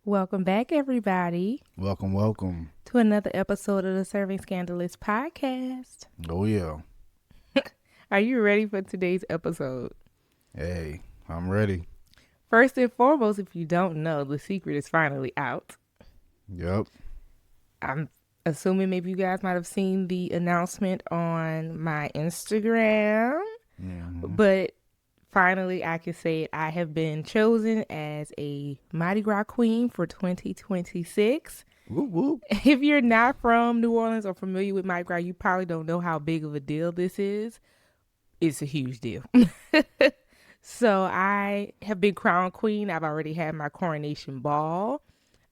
Welcome back, everybody, Welcome. to another episode of the Serving Scandalous podcast. Oh, yeah. Are you ready for today's episode? Hey, I'm ready. First and foremost, if you don't know, the secret is finally out. Yep. I'm assuming maybe you guys might have seen the announcement on my Instagram, but finally I can say it. I have been chosen as a Mardi Gras queen for 2026. Whoop, whoop. If you're not from New Orleans or familiar with Mardi Gras, you probably don't know how big of a deal this is. It's a huge deal. So I have been crowned queen. I've already had my coronation ball.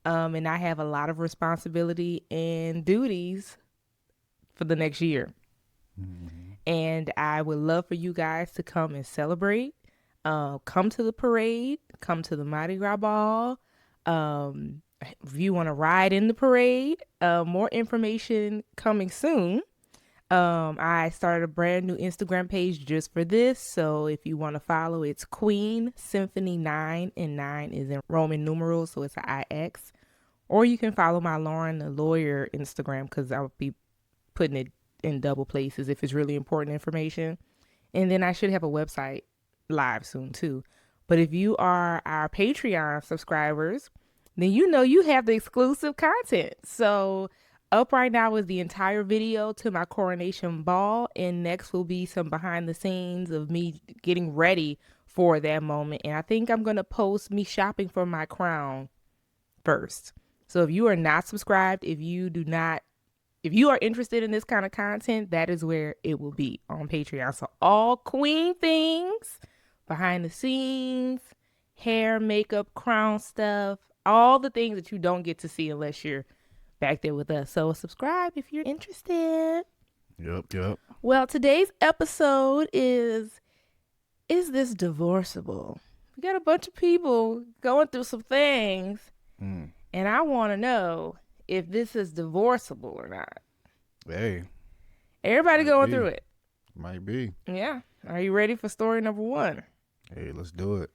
And I have a lot of responsibility and duties for the next year. And I would love for you guys to come and celebrate. Come to the parade. Come to the Mardi Gras ball. If you want to ride in the parade, more information coming soon. I started a brand new Instagram page just for this. So if you want to follow, it's Queen Symphony 9, and 9 is in Roman numerals, so it's an IX. Or you can follow my Lauren the Lawyer Instagram, because I'll be putting it in double places if it's really important information. And then I should have a website live soon too. But if you are our Patreon subscribers, then you know you have the exclusive content. So up right now is the entire video to my coronation ball, and next will be some behind the scenes of me getting ready for that moment. And I think I'm going to post me shopping for my crown first. So if you are not subscribed, if you are interested in this kind of content, that is where it will be, on Patreon. So all queen things, behind the scenes, hair, makeup, crown stuff, all the things that you don't get to see unless you're back there with us. So subscribe if you're interested. Yep. Well, today's episode is this divorceable? We got a bunch of people going through some things, and I want to know if this is divorceable or not. Hey. Everybody going through it. Might be. Yeah. Are you ready for story number 1? Hey, let's do it.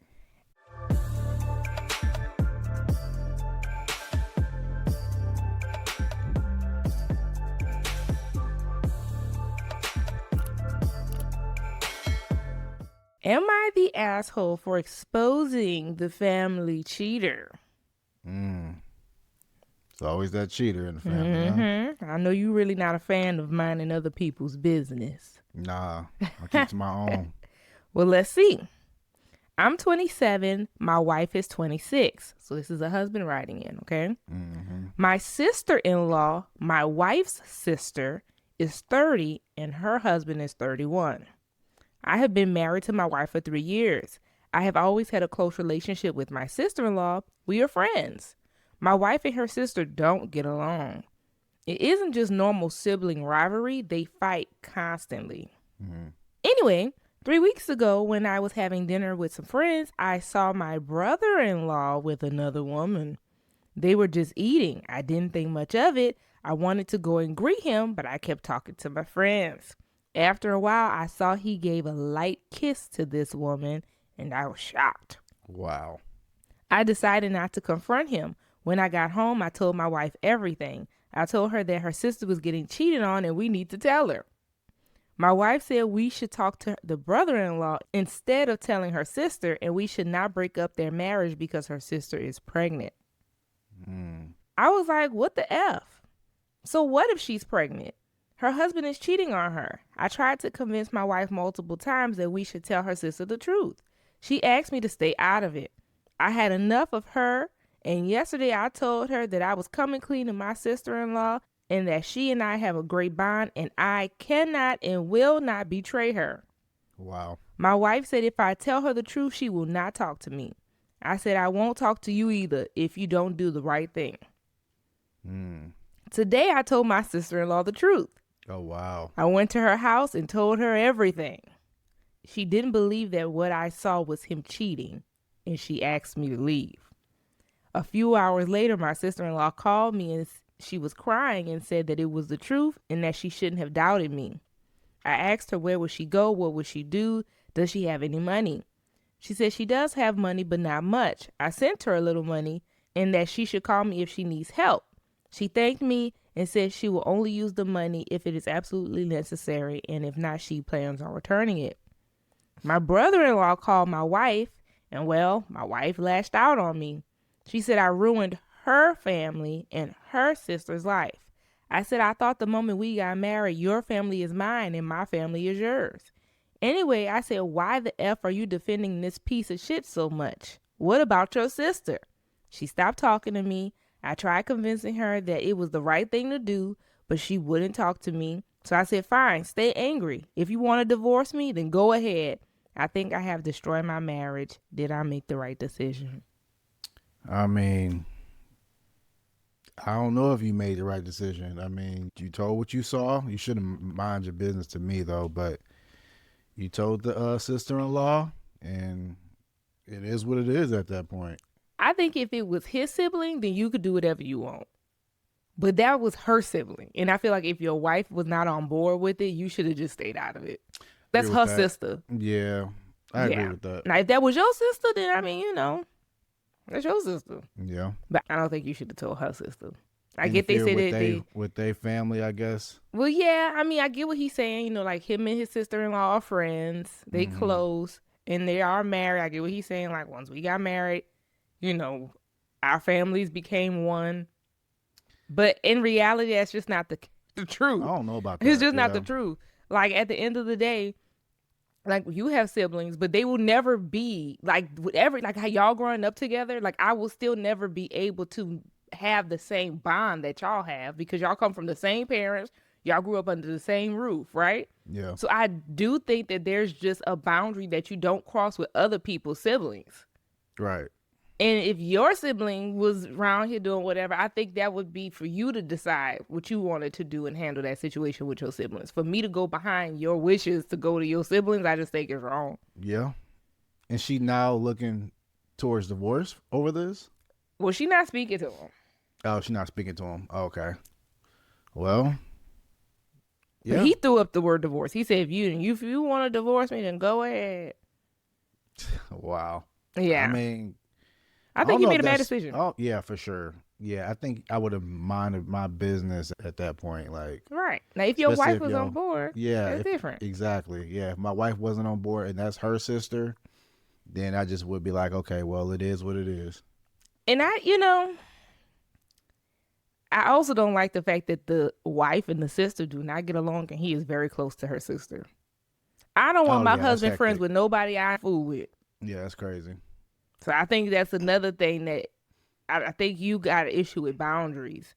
Am I the asshole for exposing the family cheater? It's always that cheater in the family, huh? I know you really not a fan of minding other people's business. Nah, I keep to my own. Well, let's see. I'm 27. My wife is 26. So this is a husband writing in, okay? My sister-in-law, my wife's sister, is 30 and her husband is 31. I have been married to my wife for 3 years. I have always had a close relationship with my sister-in-law. We are friends. My wife and her sister don't get along. It isn't just normal sibling rivalry. They fight constantly. Anyway, 3 weeks ago when I was having dinner with some friends, I saw my brother-in-law with another woman. They were just eating. I didn't think much of it. I wanted to go and greet him, but I kept talking to my friends. After a while, I saw he gave a light kiss to this woman, and I was shocked. Wow. I decided not to confront him. When I got home, I told my wife everything. I told her that her sister was getting cheated on and we need to tell her. My wife said we should talk to the brother-in-law instead of telling her sister, and we should not break up their marriage because her sister is pregnant. I was like, what the F? So what if she's pregnant? Her husband is cheating on her. I tried to convince my wife multiple times that we should tell her sister the truth. She asked me to stay out of it. I had enough of her, and yesterday I told her that I was coming clean to my sister-in-law and that she and I have a great bond, and I cannot and will not betray her. Wow. My wife said if I tell her the truth, she will not talk to me. I said I won't talk to you either if you don't do the right thing. Today I told my sister-in-law the truth. Oh, wow. I went to her house and told her everything. She didn't believe that what I saw was him cheating, and she asked me to leave. A few hours later, my sister-in-law called me and she was crying and said that it was the truth and that she shouldn't have doubted me. I asked her where would she go, what would she do, does she have any money? She said she does have money, but not much. I sent her a little money. and that she should call me if she needs help. She thanked me and said she will only use the money if it is absolutely necessary, and if not, she plans on returning it. My brother-in-law called my wife, and well, my wife lashed out on me. She said I ruined her family and her sister's life. I said I thought the moment we got married, your family is mine and my family is yours. Anyway, I said, why the F are you defending this piece of shit so much? What about your sister? She stopped talking to me. I tried convincing her that it was the right thing to do, but she wouldn't talk to me. So I said, fine, stay angry. If you want to divorce me, then go ahead. I think I have destroyed my marriage. Did I make the right decision? I mean, I don't know if you made the right decision. I mean, you told what you saw. You shouldn't mind your business to me, though, but you told the sister-in-law, and it is what it is at that point. I think if it was his sibling, then you could do whatever you want. But that was her sibling. And I feel like if your wife was not on board with it, you should have just stayed out of it. That's Agree her with that. sister. Yeah, I agree with that. Now, if that was your sister, then I mean, that's your sister. Yeah. But I don't think you should have told her sister. I get they say that they with their family, I guess. Well, yeah, I mean, I get what he's saying. Like him and his sister-in-law are friends. They close and they are married. I get what he's saying. Like once we got married, our families became one. But in reality, that's just not the truth. I don't know about that. It's just not the truth. Like at the end of the day, like you have siblings, but they will never be like whatever. Like how y'all growing up together. Like I will still never be able to have the same bond that y'all have because y'all come from the same parents. Y'all grew up under the same roof, right? Yeah. So I do think that there's just a boundary that you don't cross with other people's siblings. Right. And if your sibling was around here doing whatever, I think that would be for you to decide what you wanted to do and handle that situation with your siblings. For me to go behind your wishes to go to your siblings, I just think it's wrong. Yeah. And she now looking towards divorce over this? Well, she's not speaking to him. Oh, she's not speaking to him. Okay. Well, yeah. But he threw up the word divorce. He said, if you want to divorce me, then go ahead. Wow. Yeah. I mean, I think he made a bad decision. Oh, yeah, for sure. Yeah, I think I would have minded my business at that point. Like, right. Now, if your wife was on board, that's different. Exactly. Yeah, if my wife wasn't on board and that's her sister, then I just would be like, okay, well, it is what it is. And I also don't like the fact that the wife and the sister do not get along and he is very close to her sister. I don't want my husband friends with nobody I fool with. Yeah, that's crazy. So I think that's another thing that I think you got an issue with boundaries.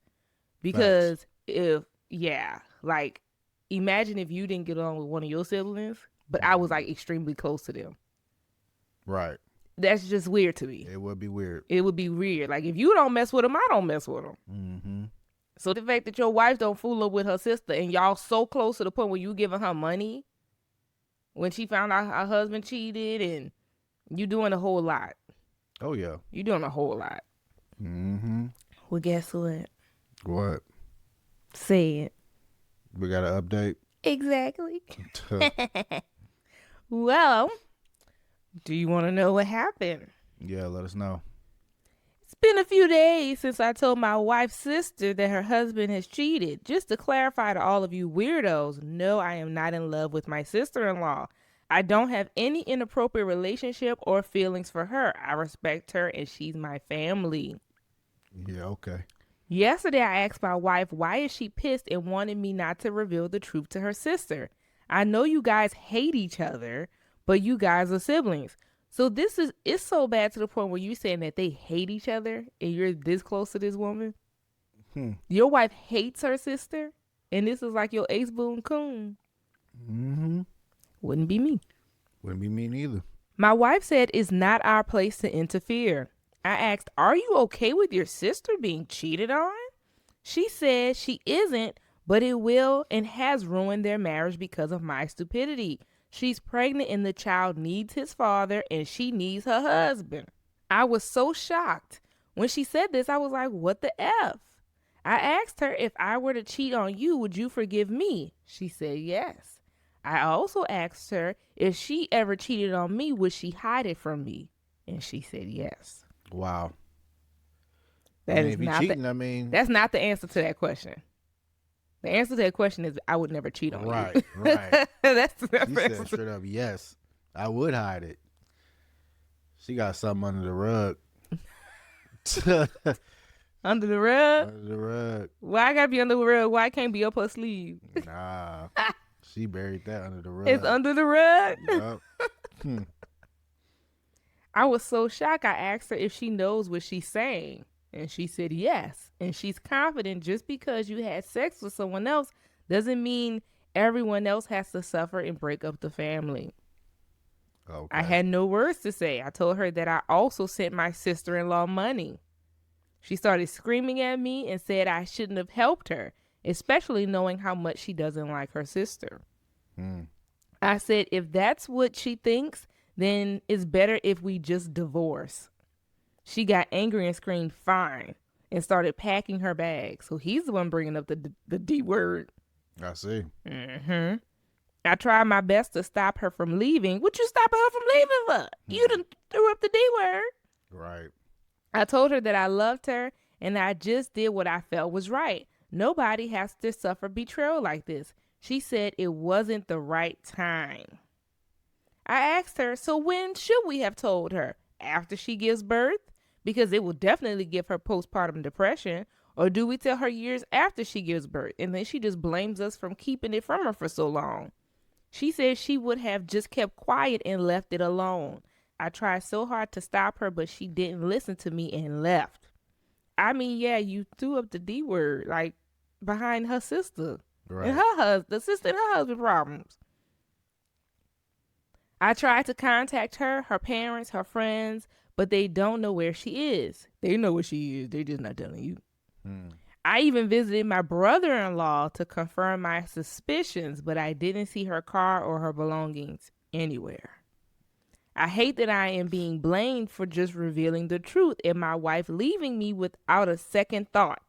Because imagine if you didn't get along with one of your siblings, but I was like extremely close to them. Right. That's just weird to me. It would be weird. It would be weird. Like if you don't mess with them, I don't mess with them. Mm-hmm. So the fact that your wife don't fool up with her sister and y'all so close to the point where you giving her money when she found out her husband cheated and you doing a whole lot. Oh, yeah. You doing a whole lot. Mm-hmm. Well, guess what? What? Say it. We got an update? Exactly. Well, do you want to know what happened? Yeah, let us know. It's been a few days since I told my wife's sister that her husband has cheated. Just to clarify to all of you weirdos, no, I am not in love with my sister-in-law. I don't have any inappropriate relationship or feelings for her. I respect her and she's my family. Yeah, okay. Yesterday, I asked my wife why is she pissed and wanted me not to reveal the truth to her sister. I know you guys hate each other, but you guys are siblings. So it's so bad to the point where you're saying that they hate each other and you're this close to this woman. Your wife hates her sister and this is like your ace boon coon. Mm-hmm. Wouldn't be me. Wouldn't be me neither. My wife said it's not our place to interfere. I asked, are you okay with your sister being cheated on? She said she isn't, but it will and has ruined their marriage because of my stupidity. She's pregnant and the child needs his father and she needs her husband. I was so shocked. When she said this, I was like, what the F? I asked her if I were to cheat on you, would you forgive me? She said yes. I also asked her if she ever cheated on me, would she hide it from me? And she said yes. Wow. I That mean, is if he not the. cheating, I mean, That's not the answer to that question. The answer to that question is I would never cheat on you. right, right. That's the She said answer. straight up, yes, I would hide it. She got something under the rug. Under the rug. Under the rug. Why I gotta be under the rug? Why it can't be up her sleeve? Nah, she buried that under the It's rug. under the rug. Yup. I was so shocked. I asked her if she knows what she's saying. And she said yes. And she's confident just because you had sex with someone else doesn't mean everyone else has to suffer and break up the family. Okay. I had no words to say. I told her that I also sent my sister in law money. She started screaming at me and said I shouldn't have helped her, especially knowing how much she doesn't like her sister. Mm. I said, if that's what she thinks, then it's better if we just divorce. She got angry and screamed, fine, and started packing her bag. So he's the one bringing up the D word. I see. Mm-hmm. I tried my best to stop her from leaving. What you stopping her from leaving for? You done threw up the D word. Right. I told her that I loved her and I just did what I felt was right. Nobody has to suffer betrayal like this. She said it wasn't the right time. I asked her, so when should we have told her? After she gives birth? Because it will definitely give her postpartum depression. Or do we tell her years after she gives birth? And then she just blames us from keeping it from her for so long. She said she would have just kept quiet and left it alone. I tried so hard to stop her, but she didn't listen to me and left. I mean, yeah, you threw up the D word, like behind her sister Right. and her husband, the sister and her husband problems. I tried to contact her, her parents, her friends, but they don't know where she is. They know where she is. They just not telling you. Mm. I even visited my brother-in-law to confirm my suspicions, but I didn't see her car or her belongings anywhere. I hate that I am being blamed for just revealing the truth and my wife leaving me without a second thought.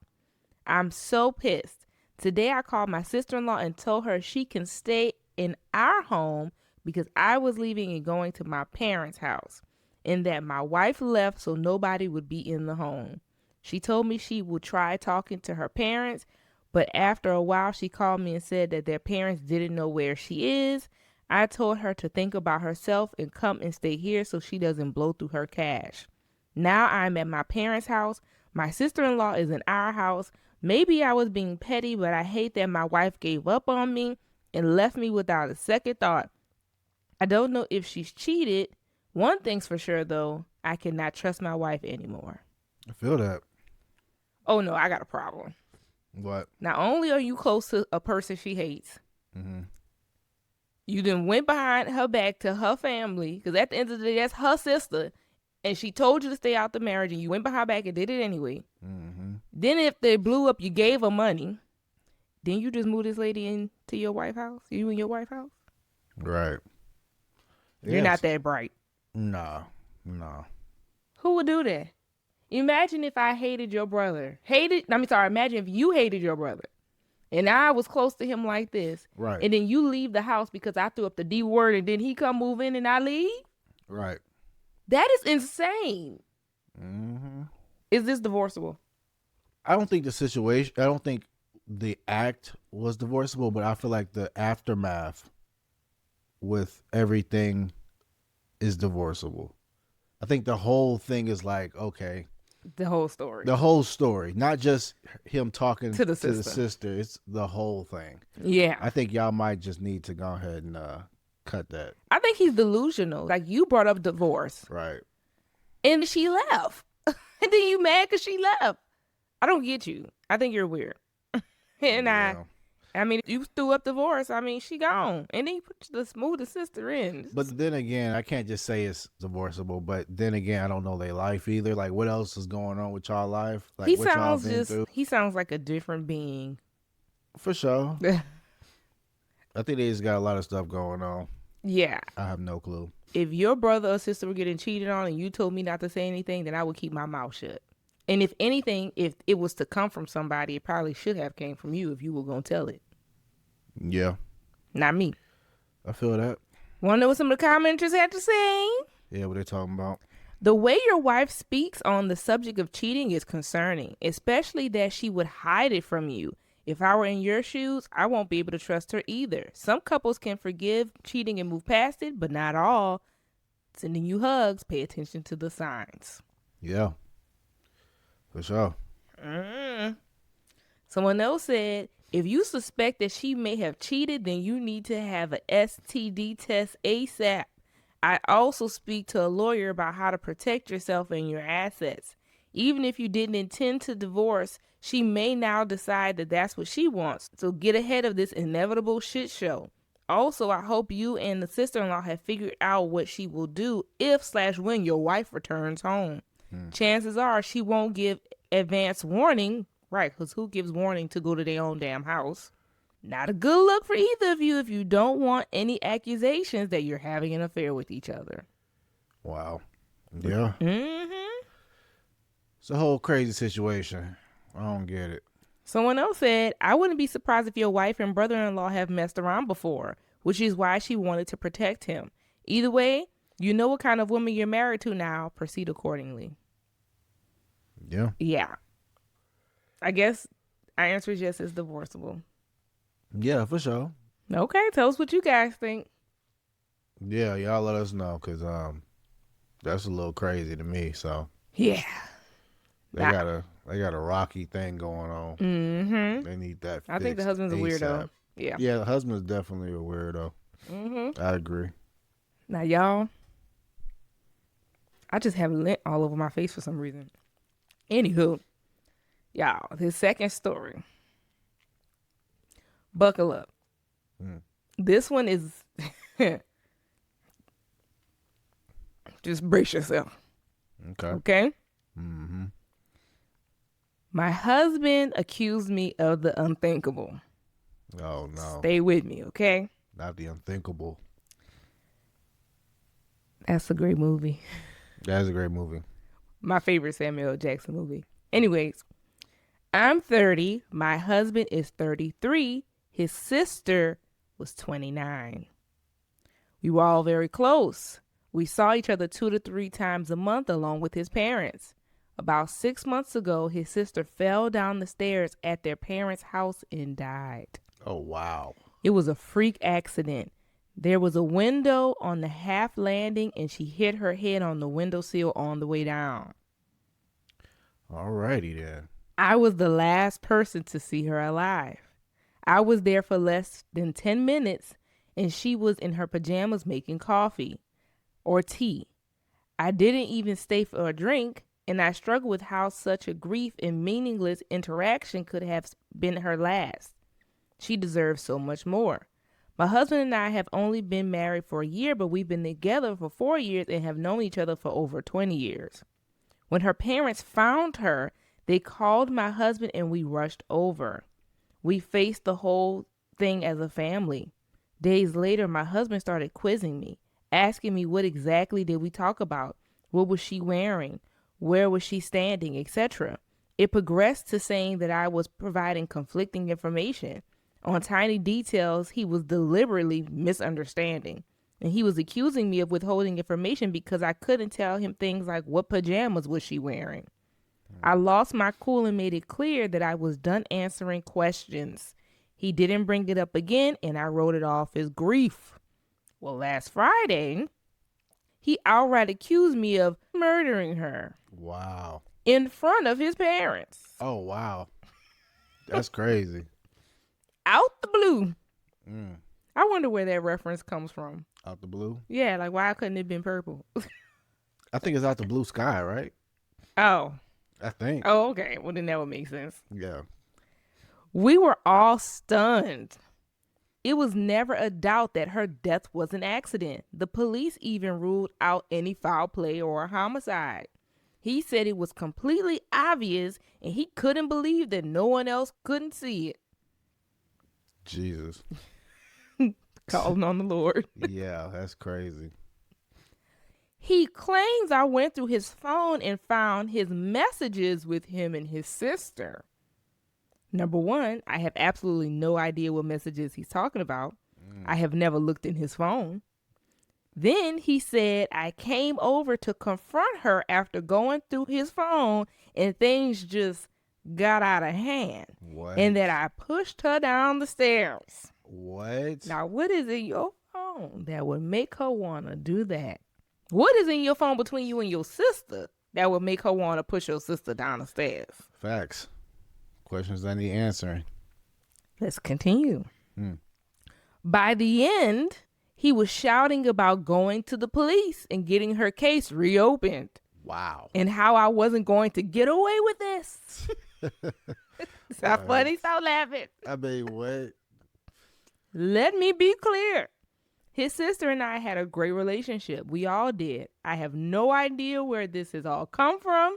I'm so pissed. Today I called my sister-in-law and told her she can stay in our home because I was leaving and going to my parents' house and that my wife left so nobody would be in the home. She told me she would try talking to her parents, but after a while she called me and said that their parents didn't know where she is. I told her to think about herself and come and stay here so she doesn't blow through her cash. Now I'm at my parents' house. My sister-in-law is in our house. Maybe I was being petty, but I hate that my wife gave up on me and left me without a second thought. I don't know if she's cheated. One thing's for sure, though. I cannot trust my wife anymore. I feel that. Oh, no, I got a problem. What? Not only are you close to a person she hates, Mm-hmm. you then went behind her back to her family, because at the end of the day, that's her sister, and she told you to stay out the marriage, and you went behind her back and did it anyway. Mm-hmm. Then if they blew up, you gave her money. Then you just move this lady into your wife's house? You and your wife's house? Right. You're not that bright. Nah. Nah. Who would do that? Imagine if I hated your brother. Imagine if you hated your brother. And I was close to him like this. Right. And then you leave the house because I threw up the D word and then he come move in and I leave? Right. That is insane. Mm-hmm. Is this divorceable? I don't think the act was divorceable, but I feel like the aftermath with everything is divorceable. I think the whole thing is like, okay. The whole story. The whole story, not just him talking To the the sister. sister. It's the whole thing. Yeah. I think y'all might just need to go ahead and cut that. I think he's delusional. Like, you brought up divorce. Right. And she left. And then you mad because she left. I don't get you. I think you're weird. And Yeah. I mean, you threw up divorce. I mean, she gone. And then you put the smoothest sister in. But then again, I can't just say it's divorceable. But then again, I don't know their life either. Like, what else is going on with y'all life? Like, he what y'all sounds been through? he sounds like a different being. For sure. I think they just got a lot of stuff going on. Yeah. I have no clue. If your brother or sister were getting cheated on and you told me not to say anything, then I would keep my mouth shut. And if anything, if it was to come from somebody, it probably should have came from you if you were going to tell it. Yeah. Not me. I feel that. Want to know what some of the commenters had to say? Yeah, what they talking about? The way your wife speaks on the subject of cheating is concerning, especially that she would hide it from you. If I were in your shoes, I won't be able to trust her either. Some couples can forgive cheating and move past it, but not all. Sending you hugs. Pay attention to the signs. Yeah, for sure. Someone else said, if you suspect that she may have cheated, then you need to have an STD test ASAP. I also speak to a lawyer about how to protect yourself and your assets. Even if you didn't intend to divorce, she may now decide that that's what she wants. So get ahead of this inevitable shit show. Also, I hope you and the sister-in-law have figured out what she will do if/when your wife returns home. Chances are she won't give advance warning, right? Because who gives warning to go to their own damn house? Not a good look for either of you if you don't want any accusations that you're having an affair with each other. Wow. Yeah. Mm-hmm. It's a whole crazy situation. I don't get it. Someone else said, I wouldn't be surprised if your wife and brother-in-law have messed around before, which is why she wanted to protect him. Either way, you know what kind of woman you're married to now. Proceed accordingly. Yeah. Yeah. I guess our answer is yes, it's divorceable. Yeah, for sure. Okay, tell us what you guys think. Yeah, y'all let us know, because that's a little crazy to me. So Yeah. they got a rocky thing going on. Mm-hmm. They need that fixed I think the husband's a weirdo. ASAP. Yeah. Yeah, the husband's definitely a weirdo. Mm-hmm. I agree. Now, y'all, I just have lint all over my face for some reason. Anywho, y'all, his second story. Buckle up. This one is just brace yourself. Okay. Okay? Mm-hmm. My husband accused me of the unthinkable. Oh, no. Stay with me, okay? Not the unthinkable. That's a great movie. That's a great movie. My favorite Samuel L. Jackson movie. Anyways, I'm 30. My husband is 33. His sister was 29. We were all very close. We saw each other 2 to 3 times a month along with his parents. About 6 months ago, his sister fell down the stairs at their parents' house and died. Oh, wow. It was a freak accident. There was a window on the half landing and she hit her head on the windowsill on the way down. Alrighty then. I was the last person to see her alive. I was there for less than 10 minutes and she was in her pajamas making coffee or tea. I didn't even stay for a drink, and I struggled with how such a brief and meaningless interaction could have been her last. She deserves so much more. My husband and I have only been married for a year, but we've been together for 4 years and have known each other for over 20 years. When her parents found her, they called my husband and we rushed over. We faced the whole thing as a family. Days later, my husband started quizzing me, asking me what exactly did we talk about, what was she wearing, where was she standing, etc. It progressed to saying that I was providing conflicting information. On tiny details, he was deliberately misunderstanding. And he was accusing me of withholding information because I couldn't tell him things like what pajamas was she wearing. I lost my cool and made it clear that I was done answering questions. He didn't bring it up again, and I wrote it off as grief. Well, last Friday, he outright accused me of murdering her. Wow. In front of his parents. Oh, wow. That's crazy. Out the blue. I wonder where that reference comes from. Out the blue? Yeah, like why couldn't it have been purple? I think it's out the blue sky, right? Oh. I think. Oh, okay. Well, then that would make sense. Yeah. We were all stunned. It was never a doubt that her death was an accident. The police even ruled out any foul play or a homicide. He said it was completely obvious and he couldn't believe that no one else couldn't see it. Jesus. Calling on the Lord. Yeah, that's crazy. He claims I went through his phone and found his messages with him and his sister. Number one, I have absolutely no idea what messages he's talking about. I have never looked in his phone. Then he said I came over to confront her after going through his phone and things just got out of hand. And What? that I pushed her down the stairs. What? Now, what is in your phone that would make her want to do that? What is in your phone between you and your sister that would make her want to push your sister down the stairs? Facts. Questions I need answering. Let's continue. Hmm. By the end, he was shouting about going to the police and getting her case reopened Wow. and how I wasn't going to get away with this. Stop funny, stop laughing. I mean, what? Let me be clear. His sister and I had a great relationship. We all did. I have no idea where this has all come from,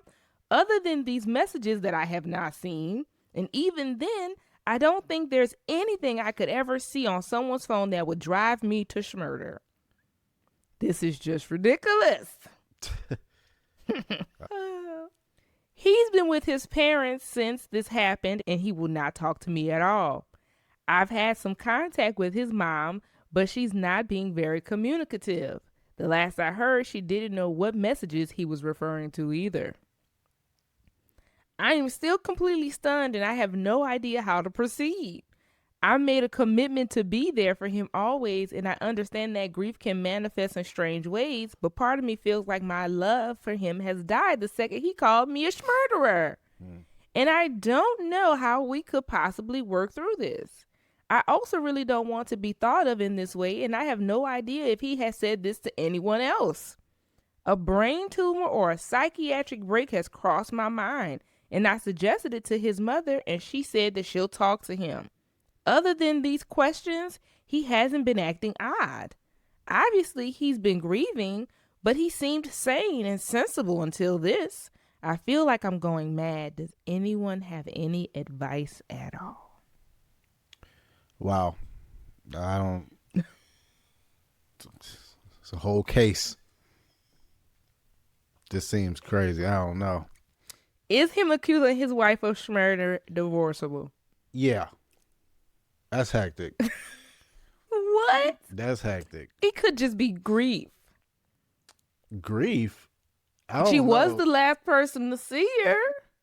other than these messages that I have not seen. And even then, I don't think there's anything I could ever see on someone's phone that would drive me to schmurder. This is just ridiculous. He's been with his parents since this happened, and he will not talk to me at all. I've had some contact with his mom, but she's not being very communicative. The last I heard, she didn't know what messages he was referring to either. I am still completely stunned and I have no idea how to proceed. I made a commitment to be there for him always, and I understand that grief can manifest in strange ways, but part of me feels like my love for him has died the second he called me a murderer. And I don't know how we could possibly work through this. I also really don't want to be thought of in this way, and I have no idea if he has said this to anyone else. A brain tumor or a psychiatric break has crossed my mind, and I suggested it to his mother, and she said that she'll talk to him. Other than these questions, he hasn't been acting odd. Obviously, he's been grieving, but he seemed sane and sensible until this. I feel like I'm going mad. Does anyone have any advice at all? Wow. I don't. It's a whole case. This seems crazy. I don't know. Is him accusing his wife of murder divorceable? Yeah. That's hectic. What? That's hectic. It could just be grief. Grief? I don't She know. was the last person to see her.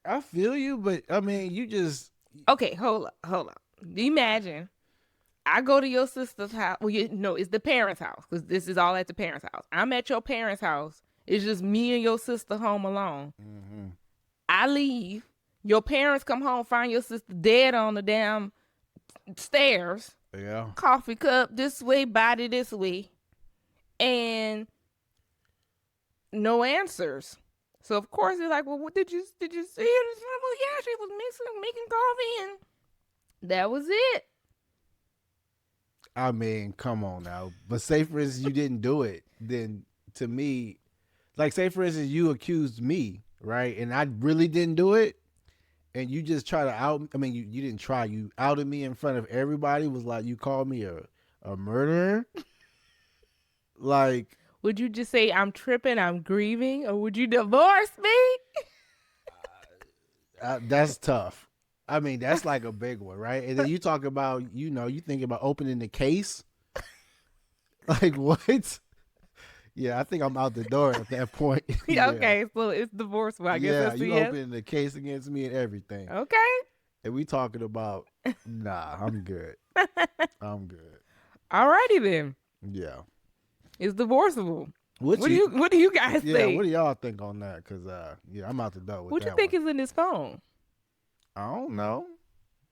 I feel you, but I mean, you just. Okay, hold up. Imagine I go to your sister's house. Well, it's the parents' house because this is all at the parents' house. I'm at your parents' house. It's just me and your sister home alone. Mm-hmm. I leave. Your parents come home, find your sister dead on the damn stairs. Yeah. Coffee cup this way, body this way. And no answers. So of course it's like, well, what did you see her? Well, yeah, she was making coffee, and that was it. I mean, come on now. But say for instance you didn't do it, then to me, like say for instance you accused me, right? And I really didn't do it, and you just try to you didn't try, you outed me in front of everybody, was like you called me a murderer. Like, would you just say I'm tripping, I'm grieving, or would you divorce me? that's tough. I mean, that's like a big one, right? And then you talk about, you think about opening the case. Like, what? Yeah, I think I'm out the door at that point. Yeah. Okay, so it's divorceable. I guess that's the you yes. opening the case against me and everything. Okay. And we talking about, nah, I'm good. I'm good. Alrighty then. Yeah. It's divorceable. What do you guys think? Yeah, what do y'all think on that? Because, I'm out the door with what that you think one. is in his phone? I don't know.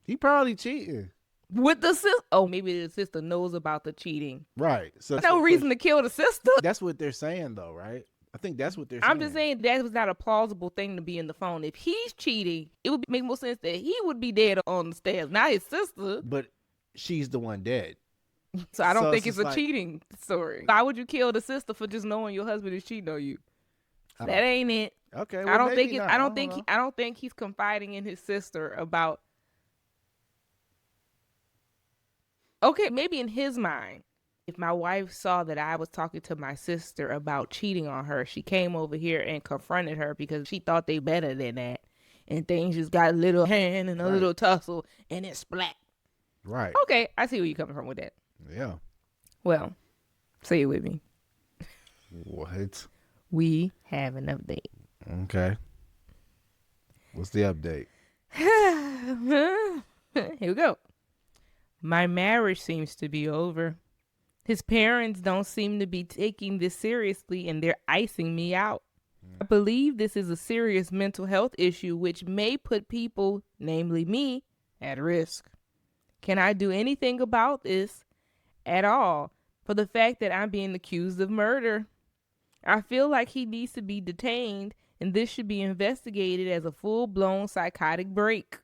He probably cheating. With the sister? Oh, maybe the sister knows about the cheating. Right. So No reason to kill the sister. That's what they're saying, though, right? I think that's what they're saying. I'm just saying that was not a plausible thing to be in the phone. If he's cheating, it would make more sense that he would be dead on the stairs, not his sister. But she's the one dead. So I don't think it's just a like, cheating story. Why would you kill the sister for just knowing your husband is cheating on you? That ain't it. Okay. I don't think maybe it, not. I don't think he's confiding in his sister about. Okay, maybe in his mind, if my wife saw that I was talking to my sister about cheating on her, she came over here and confronted her because she thought they better than that. And things just got a little hand and a little tussle and it splat. Right. Okay, I see where you're coming from with that. Yeah. Well, say it with me. What? We have an update. Okay. What's the update? Here we go. My marriage seems to be over. His parents don't seem to be taking this seriously and they're icing me out. I believe this is a serious mental health issue which may put people, namely me, at risk. Can I do anything about this at all for the fact that I'm being accused of murder? I feel like he needs to be detained and this should be investigated as a full-blown psychotic break.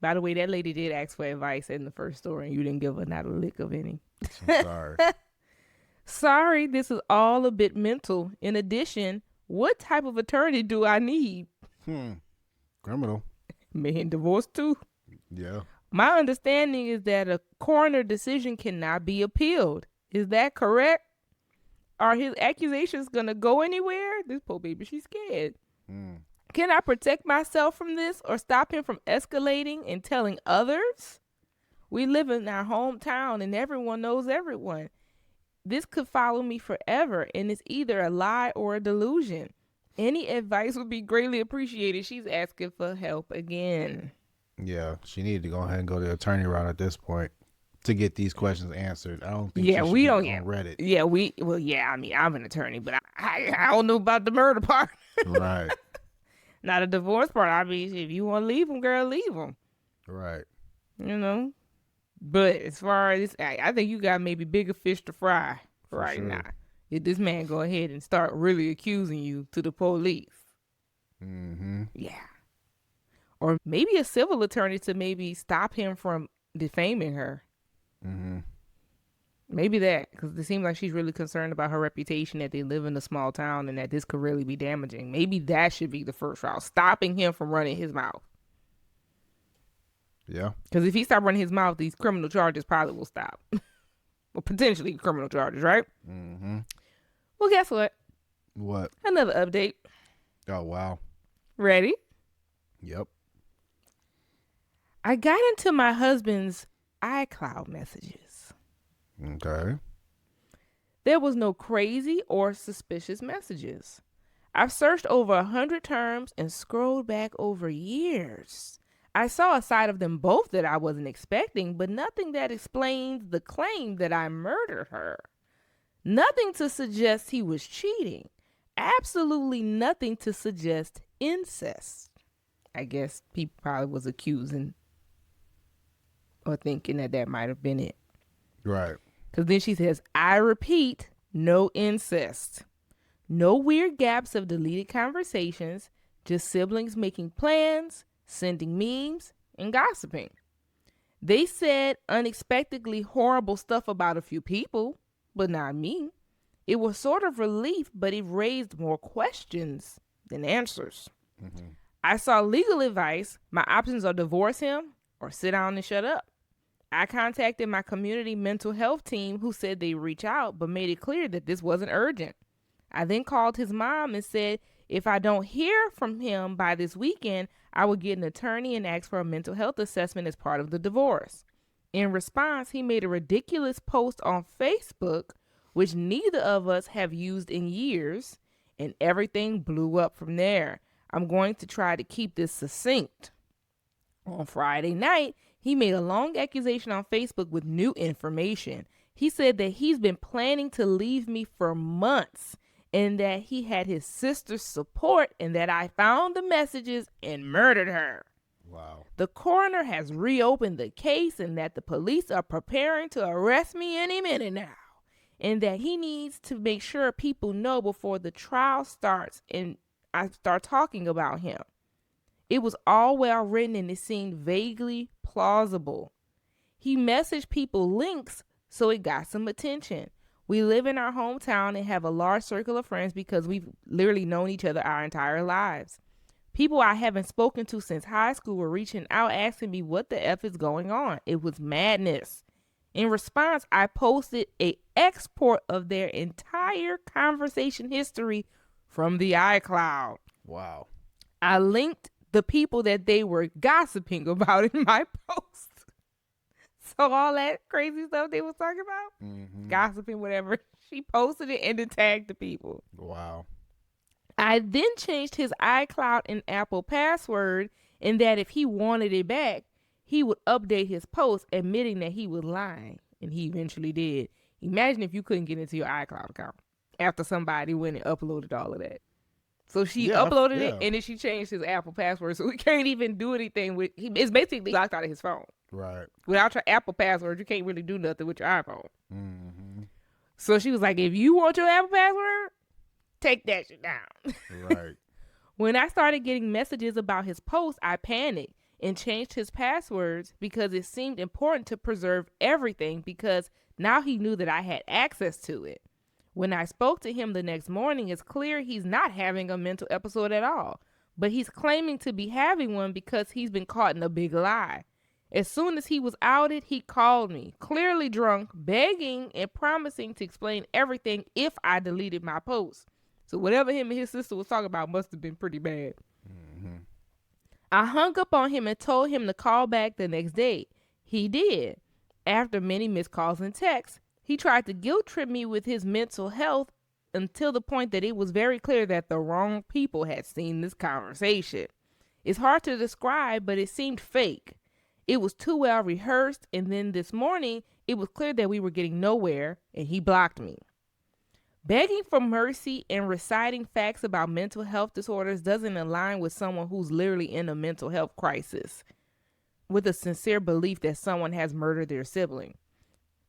By the way, that lady did ask for advice in the first story and you didn't give her not a lick of any. I'm sorry. Sorry, this is all a bit mental. In addition, what type of attorney do I need? Criminal. Man, divorce too. Yeah. My understanding is that a coroner decision cannot be appealed. Is that correct? Are his accusations gonna go anywhere? This poor baby, she's scared. Can I protect myself from this or stop him from escalating and telling others? We live in our hometown and everyone knows everyone. This could follow me forever and it's either a lie or a delusion. Any advice would be greatly appreciated. She's asking for help again. Yeah, she needed to go ahead and go the attorney route at this point to get these questions answered. I don't think she should we be don't. on Yeah, Reddit. I mean, I'm an attorney, but I don't know about the murder part. Right. Not a divorce part. I mean, if you want to leave him, girl, leave him. Right. You know. But as far as I think you got maybe bigger fish to fry right now. If this man go ahead and start really accusing you to the police. Yeah. Or maybe a civil attorney to maybe stop him from defaming her. Maybe that, because it seems like she's really concerned about her reputation, that they live in a small town and that this could really be damaging. Maybe that should be the first route, stopping him from running his mouth. Yeah. Because if he stopped running his mouth, these criminal charges probably will stop. Well, potentially criminal charges, right? Well, guess what? What? Another update. Oh, wow. Ready? Yep. I got into my husband's iCloud messages. Okay. There was no crazy or suspicious messages. I've searched over 100 terms and scrolled back over years. I saw a side of them both that I wasn't expecting, but nothing that explains the claim that I murdered her. Nothing to suggest he was cheating. Absolutely nothing to suggest incest. I guess people probably was accusing or thinking that might have been it. Right. Because then she says, I repeat, no incest. No weird gaps of deleted conversations, just siblings making plans, sending memes, and gossiping. They said unexpectedly horrible stuff about a few people, but not me. It was sort of relief, but it raised more questions than answers. I saw legal advice. My options are divorce him or sit down and shut up. I contacted my community mental health team who said they'd reach out, but made it clear that this wasn't urgent. I then called his mom and said, if I don't hear from him by this weekend, I will get an attorney and ask for a mental health assessment as part of the divorce. In response, he made a ridiculous post on Facebook, which neither of us have used in years, and everything blew up from there. I'm going to try to keep this succinct. On Friday night, he made a long accusation on Facebook with new information. He said that he's been planning to leave me for months and that he had his sister's support and that I found the messages and murdered her. Wow. The coroner has reopened the case and that the police are preparing to arrest me any minute now. And that he needs to make sure people know before the trial starts and I start talking about him. It was all well written and it seemed vaguely plausible. He messaged people links so it got some attention. We live in our hometown and have a large circle of friends because we've literally known each other our entire lives. People I haven't spoken to since high school were reaching out asking me what the F is going on. It was madness. In response, I posted an export of their entire conversation history from the iCloud. Wow. I linked the people that they were gossiping about in my post. So all that crazy stuff they was talking about, Mm-hmm. gossiping, whatever, she posted it and then tagged the people. Wow. I then changed his iCloud and Apple password, and that if he wanted it back, he would update his post admitting that he was lying, and he eventually did. Imagine if you couldn't get into your iCloud account after somebody went and uploaded all of that. So she Yeah. uploaded it, Yeah. and then she changed his Apple password, so he can't even do anything with. It's basically locked out of his phone. Right. Without your Apple password, you can't really do nothing with your iPhone. Mm-hmm. So she was like, if you want your Apple password, take that shit down. Right. When I started getting messages about his post, I panicked and changed his passwords because it seemed important to preserve everything because now he knew that I had access to it. When I spoke to him the next morning, it's clear he's not having a mental episode at all, but he's claiming to be having one because he's been caught in a big lie. As soon as he was outed, he called me, clearly drunk, begging and promising to explain everything if I deleted my post. So whatever him and his sister was talking about must have been pretty bad. Mm-hmm. I hung up on him and told him to call back the next day. He did. After many missed calls and texts, he tried to guilt trip me with his mental health until the point that it was very clear that the wrong people had seen this conversation. It's hard to describe, but it seemed fake. It was too well rehearsed, and then this morning, it was clear that we were getting nowhere, and he blocked me. Begging for mercy and reciting facts about mental health disorders doesn't align with someone who's literally in a mental health crisis with a sincere belief that someone has murdered their sibling.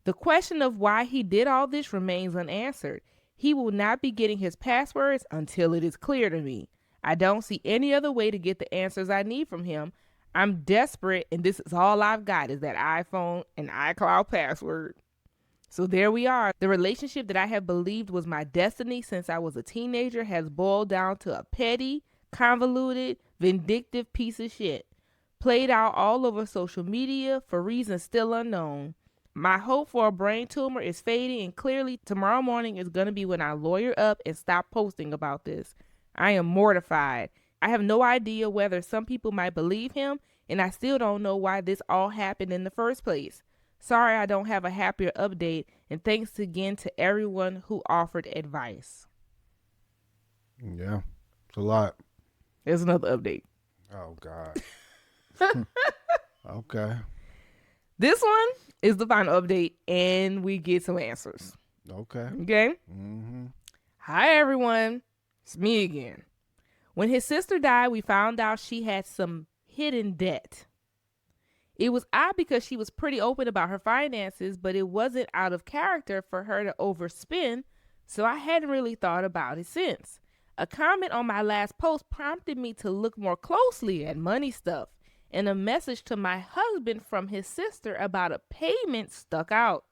The question of why he did all this remains unanswered. He will not be getting his passwords until it is clear to me. I don't see any other way to get the answers I need from him. I'm desperate, and this is all I've got is that iPhone and iCloud password. So there we are. The relationship that I have believed was my destiny since I was a teenager has boiled down to a petty, convoluted, vindictive piece of shit. Played out all over social media for reasons still unknown. My hope for a brain tumor is fading, and clearly tomorrow morning is going to be when I lawyer up and stop posting about this. I am mortified. I have no idea whether some people might believe him, and I still don't know why this all happened in the first place. Sorry I don't have a happier update, and thanks again to everyone who offered advice. Yeah. It's a lot. There's another update. Oh God. Okay. This one is the final update, and we get some answers. Okay. Okay? Mm-hmm. Hi, everyone. It's me again. When his sister died, we found out she had some hidden debt. It was odd because she was pretty open about her finances, but it wasn't out of character for her to overspend, so I hadn't really thought about it since. A comment on my last post prompted me to look more closely at money stuff, and a message to my husband from his sister about a payment stuck out.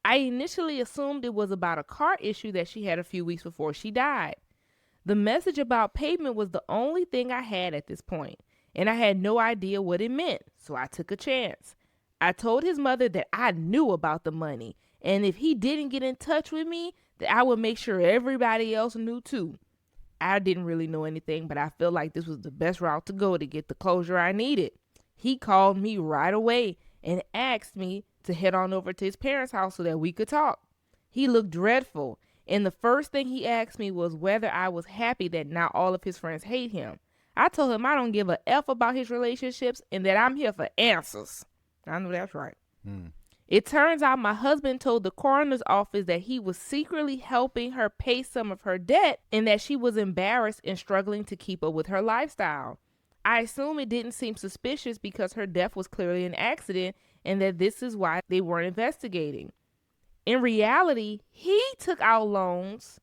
I initially assumed it was about a car issue that she had a few weeks before she died. The message about payment was the only thing I had at this point, and I had no idea what it meant, so I took a chance. I told his mother that I knew about the money, and if he didn't get in touch with me, that I would make sure everybody else knew too. I didn't really know anything, but I felt like this was the best route to go to get the closure I needed. He called me right away and asked me to head on over to his parents' house so that we could talk. He looked dreadful, and the first thing he asked me was whether I was happy that now all of his friends hate him. I told him I don't give a F about his relationships and that I'm here for answers. I know that's right. It turns out my husband told the coroner's office that he was secretly helping her pay some of her debt and that she was embarrassed and struggling to keep up with her lifestyle. I assume it didn't seem suspicious because her death was clearly an accident and that this is why they weren't investigating. In reality, he took out loans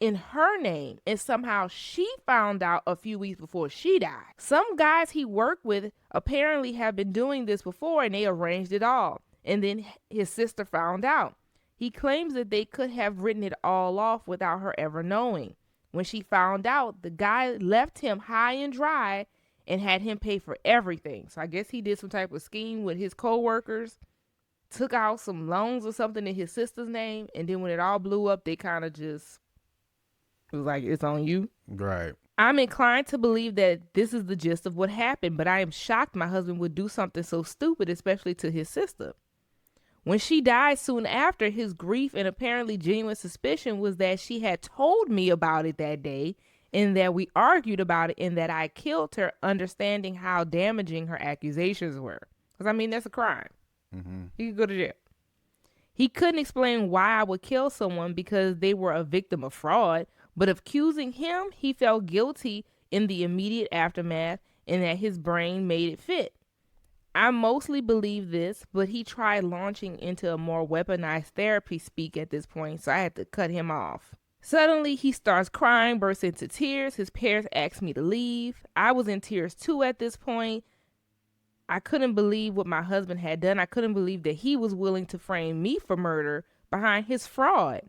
in her name, and somehow she found out a few weeks before she died. Some guys he worked with apparently have been doing this before, and they arranged it all. And then his sister found out. He claims that they could have written it all off without her ever knowing. When she found out, the guy left him high and dry and had him pay for everything. So I guess he did some type of scheme with his co-workers, took out some loans or something in his sister's name, and then when it all blew up, they kind of just it was like, it's on you. Right. I'm inclined to believe that this is the gist of what happened, but I am shocked my husband would do something so stupid, especially to his sister. When she died soon after, his grief and apparently genuine suspicion was that she had told me about it that day and that we argued about it and that I killed her, understanding how damaging her accusations were. Because, I mean, that's a crime. Mm-hmm. You could go to jail. He couldn't explain why I would kill someone because they were a victim of fraud, but accusing him, he felt guilty in the immediate aftermath and that his brain made it fit. I mostly believe this, but he tried launching into a more weaponized therapy speak at this point, so I had to cut him off. Suddenly, he starts crying, bursts into tears. His parents asked me to leave. I was in tears too at this point. I couldn't believe what my husband had done. I couldn't believe that he was willing to frame me for murder behind his fraud.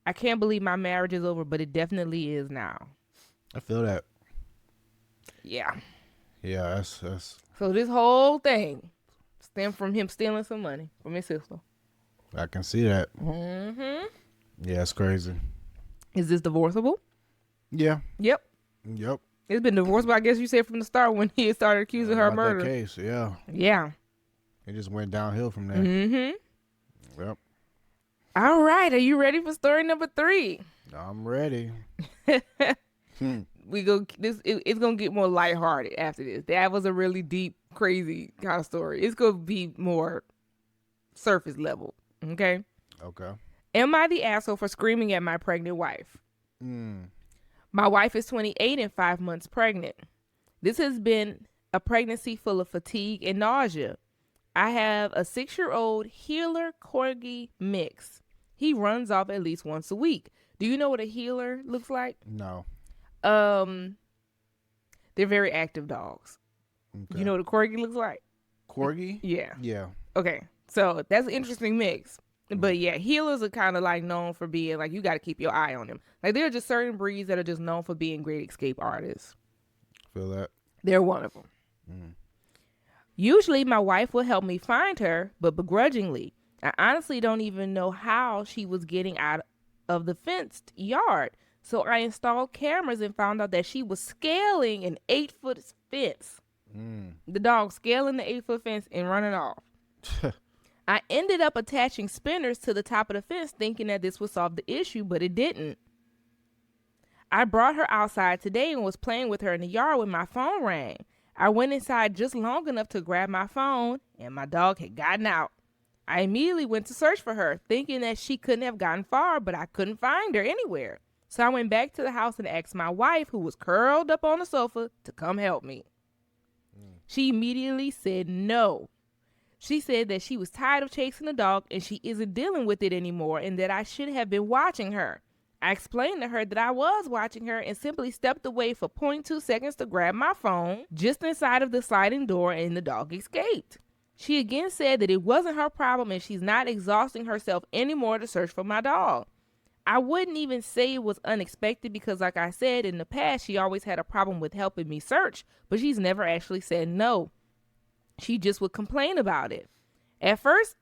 I can't believe my marriage is over, but it definitely is now. I feel that. Yeah. Yeah, that's. So this whole thing stemmed from him stealing some money from his sister. I can see that. Mm-hmm. Yeah, it's crazy. Is this divorceable? Yeah. Yep. Yep. It's been divorceable, I guess you said from the start when he started accusing her of About murder. that case, yeah. Yeah. It just went downhill from there. Mm-hmm. Yep. All right. Are you ready for story number 3? I'm ready. It's gonna get more lighthearted after this. That was a really deep, crazy kind of story. It's gonna be more surface level. Okay. Okay. Am I the asshole for screaming at my pregnant wife? My wife is 28 and 5 months pregnant. This has been a pregnancy full of fatigue and nausea. I have a 6-year-old healer corgi mix. He runs off at least once a week. Do you know what a healer looks like? No. They're very active dogs. Okay. You know what a corgi looks like? Corgi? Yeah. Yeah. Okay. So that's an interesting mix. But yeah, healers are kind of like known for being like, you got to keep your eye on them. Like there are just certain breeds that are just known for being great escape artists. Feel that? They're one of them. Usually my wife will help me find her, but begrudgingly. I honestly don't even know how she was getting out of the fenced yard. So I installed cameras and found out that she was scaling an 8-foot fence. The dog scaling the 8-foot fence and running off. I ended up attaching spinners to the top of the fence thinking that this would solve the issue, but it didn't. I brought her outside today and was playing with her in the yard when my phone rang. I went inside just long enough to grab my phone and my dog had gotten out. I immediately went to search for her, thinking that she couldn't have gotten far, but I couldn't find her anywhere. So I went back to the house and asked my wife, who was curled up on the sofa, to come help me. She immediately said no. She said that she was tired of chasing the dog and she isn't dealing with it anymore and that I should have been watching her. I explained to her that I was watching her and simply stepped away for 0.2 seconds to grab my phone just inside of the sliding door and the dog escaped. She again said that it wasn't her problem and she's not exhausting herself anymore to search for my dog. I wouldn't even say it was unexpected because, like I said, in the past, she always had a problem with helping me search, but she's never actually said no. She just would complain about it. At first,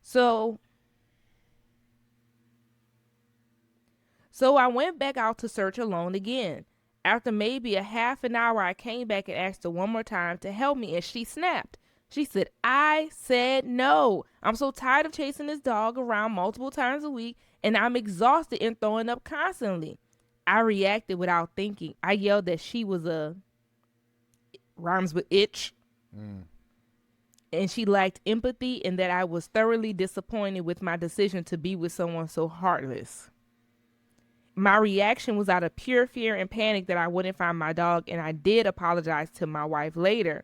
so I went back out to search alone again. After maybe a half an hour, I came back and asked her one more time to help me, and she snapped. She said, I said no. I'm so tired of chasing this dog around multiple times a week, and I'm exhausted and throwing up constantly. I reacted without thinking. I yelled that she was rhymes with itch. And she lacked empathy and that I was thoroughly disappointed with my decision to be with someone so heartless. My reaction was out of pure fear and panic that I wouldn't find my dog, and I did apologize to my wife later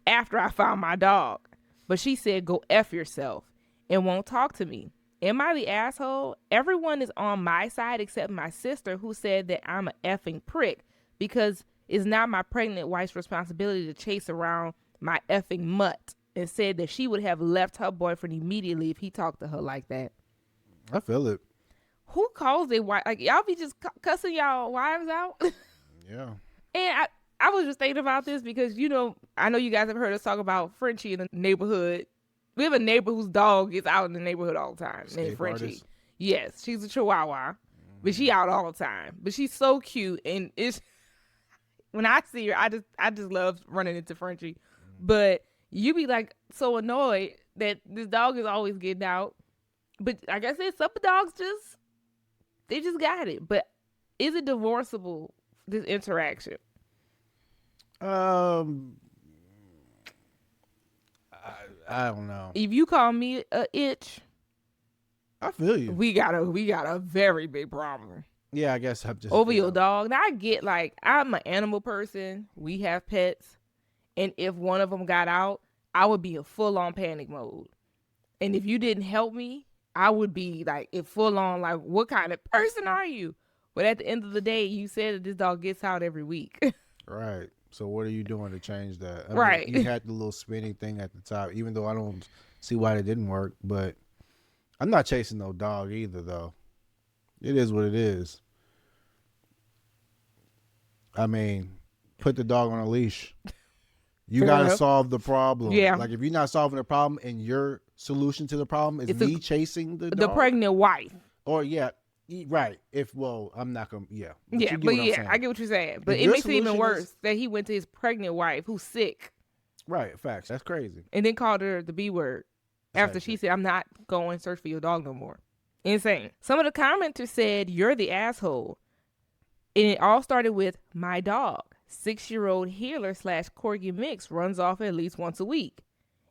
after I found my dog. But she said, go F yourself, and won't talk to me. Am I the asshole? Everyone is on my side except my sister, who said that I'm a effing prick because it's not my pregnant wife's responsibility to chase around my effing mutt, and said that she would have left her boyfriend immediately if he talked to her like that. I feel it. Who calls their wife? Like, y'all be just cussing y'all wives out? Yeah. And I was just thinking about this because, you know, I know you guys have heard us talk about Frenchie in the neighborhood. We have a neighbor whose dog is out in the neighborhood all the time, named Frenchie. Artist. Yes, she's a Chihuahua, but she out all the time. But she's so cute, and it's when I see her, I just love running into Frenchie. But You be like so annoyed that this dog is always getting out. But like I said, some dogs they just got it. But is it divorceable, this interaction? Um, I don't know. If you call me a itch, I feel you. we got a very big problem Yeah, I guess I'm just over your dog. Now I get like I'm an animal person. We have pets, and if one of them got out, I would be in full on panic mode. And if you didn't help me, I would be like in full on like, what kind of person are you? But at the end of the day, you said that this dog gets out every week. Right. So what are you doing to change that? I mean, you Right. had the little spinning thing at the top, even though I don't see why it didn't work. But I'm not chasing no dog either, though. It is what it is. I mean, put the dog on a leash. You Fair got to enough. solve the problem. Yeah. Like if you're not solving the problem and your solution to the problem is It's me chasing the the dog, pregnant wife. or yeah, right. If I'm not gonna, yeah. But Yeah, you get but what I'm yeah, saying. I get what you're saying. But If it your makes it even solution worse is that he went to his pregnant wife who's sick right, facts. That's crazy. and then called her the B word after Type she shit. said, I'm not going to search for your dog no more. Insane. Some of the commenters said, you're the asshole. And it all started with my dog. 6-year-old healer slash corgi mix runs off at least once a week.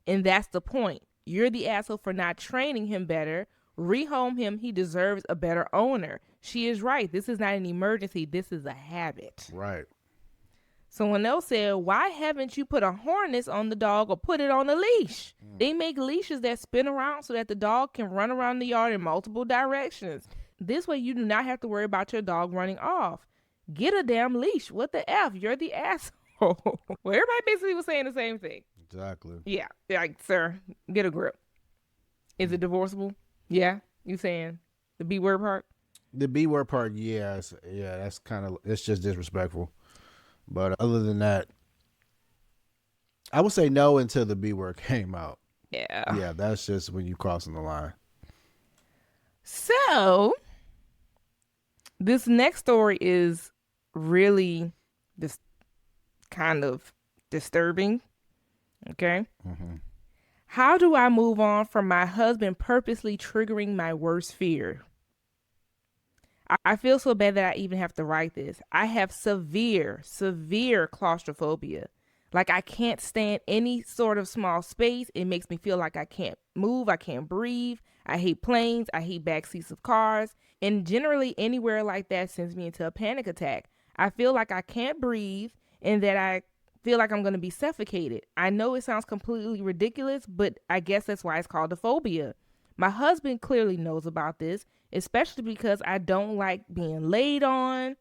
And that's the point. You're the asshole for not training him better. Rehome him. He deserves a better owner. She is right. This is not an emergency. This is a habit. Right. Someone else said, why haven't you put a harness on the dog or put it on a leash? They make leashes that spin around so that the dog can run around the yard in multiple directions. This way you do not have to worry about your dog running off. Get a damn leash. What the F? You're the asshole. Well, everybody basically was saying the same thing. Exactly. Yeah. Like, sir, get a grip. Is it divorceable? Yeah. You saying the B word part? The B word part, yes, yeah, that's kind of it's just disrespectful. But other than that, I would say no until the B word came out. Yeah. Yeah, that's just when you crossing the line. So, this next story is really this kind of disturbing. Okay. Mm-hmm. How do I move on from my husband purposely triggering my worst fear? I feel so bad that I even have to write this. I have severe claustrophobia. Like I can't stand any sort of small space. It makes me feel like I can't move, I can't breathe. I hate planes, I hate back seats of cars, and generally anywhere like that sends me into a panic attack. I feel like I can't breathe and that I feel like I'm going to be suffocated. I know it sounds completely ridiculous, but I guess that's why it's called a phobia. My husband clearly knows about this, especially because I don't like being laid on.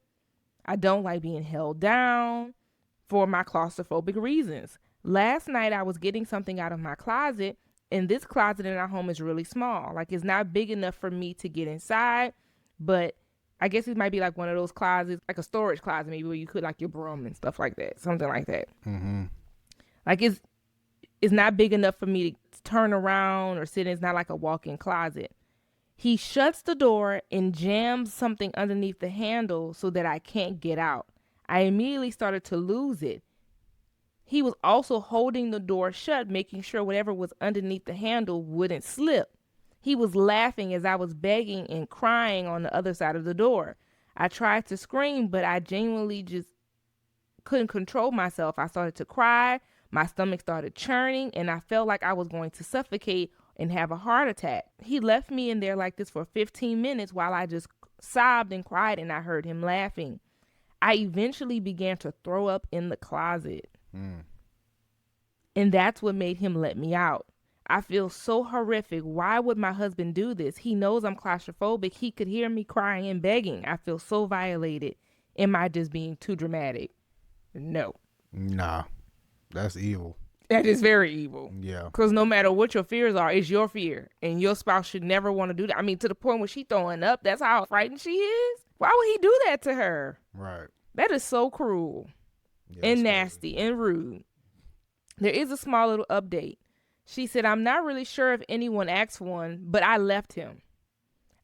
I don't like being held down for my claustrophobic reasons. Last night I was getting something out of my closet, and this closet in our home is really small. Like it's not big enough for me to get inside, but I guess it might be like one of those closets, like a storage closet maybe where you could like your broom and stuff like that, something like that. Mm-hmm. Like it's not big enough for me to turn around or sit in. It's not like a walk-in closet. He shuts the door and jams something underneath the handle so that I can't get out. I immediately started to lose it. He was also holding the door shut, making sure whatever was underneath the handle wouldn't slip. He was laughing as I was begging and crying on the other side of the door. I tried to scream, but I genuinely just couldn't control myself. I started to cry. My stomach started churning, and I felt like I was going to suffocate and have a heart attack. He left me in there like this for 15 minutes while I just sobbed and cried, and I heard him laughing. I eventually began to throw up in the closet. And that's what made him let me out. I feel so horrific. Why would my husband do this? He knows I'm claustrophobic. He could hear me crying and begging. I feel so violated. Am I just being too dramatic? No. Nah, that's evil. That is very evil. Yeah. Because no matter what your fears are, it's your fear. And your spouse should never want to do that. I mean, to the point where she throwing up, that's how frightened she is. Why would he do that to her? Right. That is so cruel Yeah, and that's nasty and rude. There is a small little update. She said, I'm not really sure if anyone asked for one, but I left him.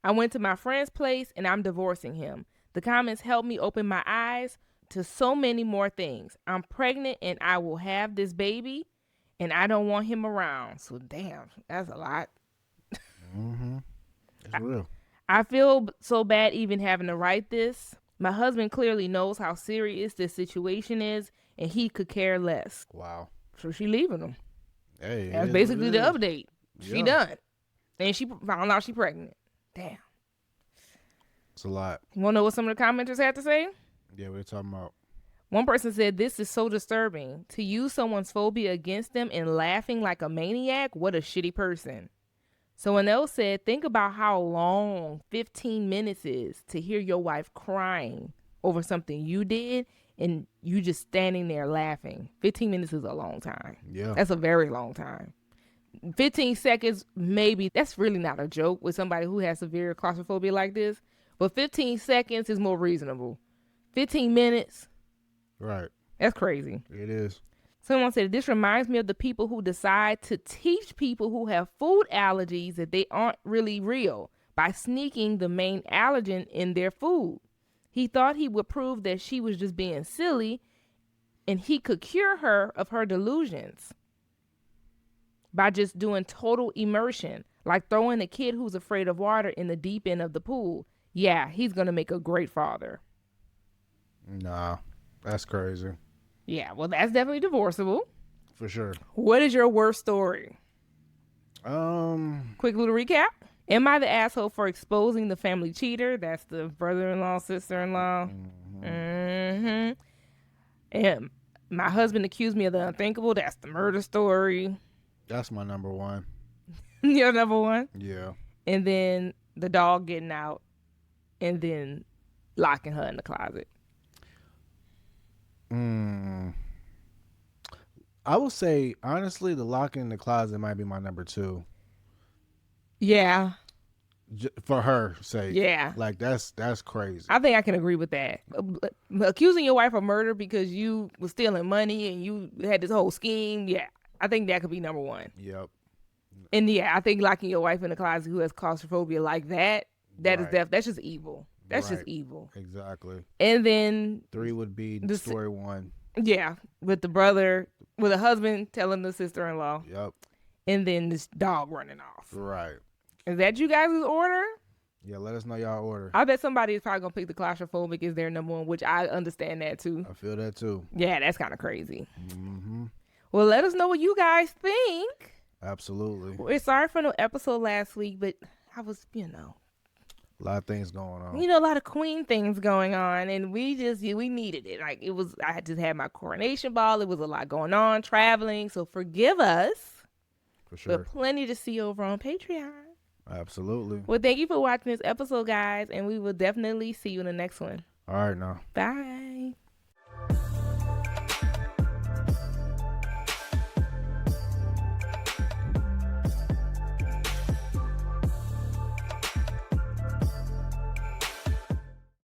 I went to my friend's place and I'm divorcing him. The comments helped me open my eyes to so many more things. I'm pregnant and I will have this baby. and I don't want him around. So damn, that's a lot. Mm-hmm. It's real. I feel so bad even having to write this. My husband clearly knows how serious this situation is, and he could care less. Wow. So she leaving him. Hey, it That's is what basically it the is. update. She Yeah. done. And she found out she pregnant. Damn. It's a lot. You want to know what some of the commenters had to say? Yeah, we're talking about. One person said, "This is so disturbing. To use someone's phobia against them and laughing like a maniac, what a shitty person." Someone else said, "Think about how long 15 minutes is to hear your wife crying over something you did and you just standing there laughing. 15 minutes is a long time. Yeah. That's a very long time. 15 seconds, maybe. That's really not a joke with somebody who has severe claustrophobia like this. But 15 seconds is more reasonable. 15 minutes, Right. that's crazy." It is. Someone said, "This reminds me of the people who decide to teach people who have food allergies that they aren't really real by sneaking the main allergen in their food. He thought he would prove that she was just being silly and he could cure her of her delusions by just doing total immersion, like throwing a kid who's afraid of water in the deep end of the pool. Yeah, he's going to make a great father." Nah, that's crazy. Yeah, well, that's definitely divorceable. For sure. What is your worst story? Um, Quick little recap. Am I the asshole for exposing the family cheater? That's the brother-in-law, sister-in-law. Mm-hmm. And my husband accused me of the unthinkable. That's the murder story. that's my number one. Your number one. Yeah. And then the dog getting out and then locking her in the closet. I would say honestly, the locking in the closet might be my number two. Yeah. For her sake. Yeah. Like that's crazy. I think I can agree with that. Accusing your wife of murder because you was stealing money and you had this whole scheme. Yeah. I think that could be number one. Yep. And yeah, I think locking your wife in the closet who has claustrophobia like that, that is Right. that's just evil. That's just Right. evil. Exactly. And then, 3 would be The story 1. yeah, with the brother, with a husband telling the sister-in-law, Yep. and then this dog running off. Right. Is that you guys' order? Yeah, let us know y'all order. I bet somebody is probably going to pick the claustrophobic as their number one, which I understand that too. I feel that too. Yeah, that's kind of crazy. Mm-hmm. Well, let us know what you guys think. Absolutely. We're sorry for no episode last week, but I was, A lot of things going on. a lot of queen things going on, and we needed it. Like I had just had my coronation ball. It was a lot going on, traveling. So forgive us, For sure. but plenty to see over on Patreon. Absolutely. Well, thank you for watching this episode, guys, and we will definitely see you in the next one. All right now. Bye.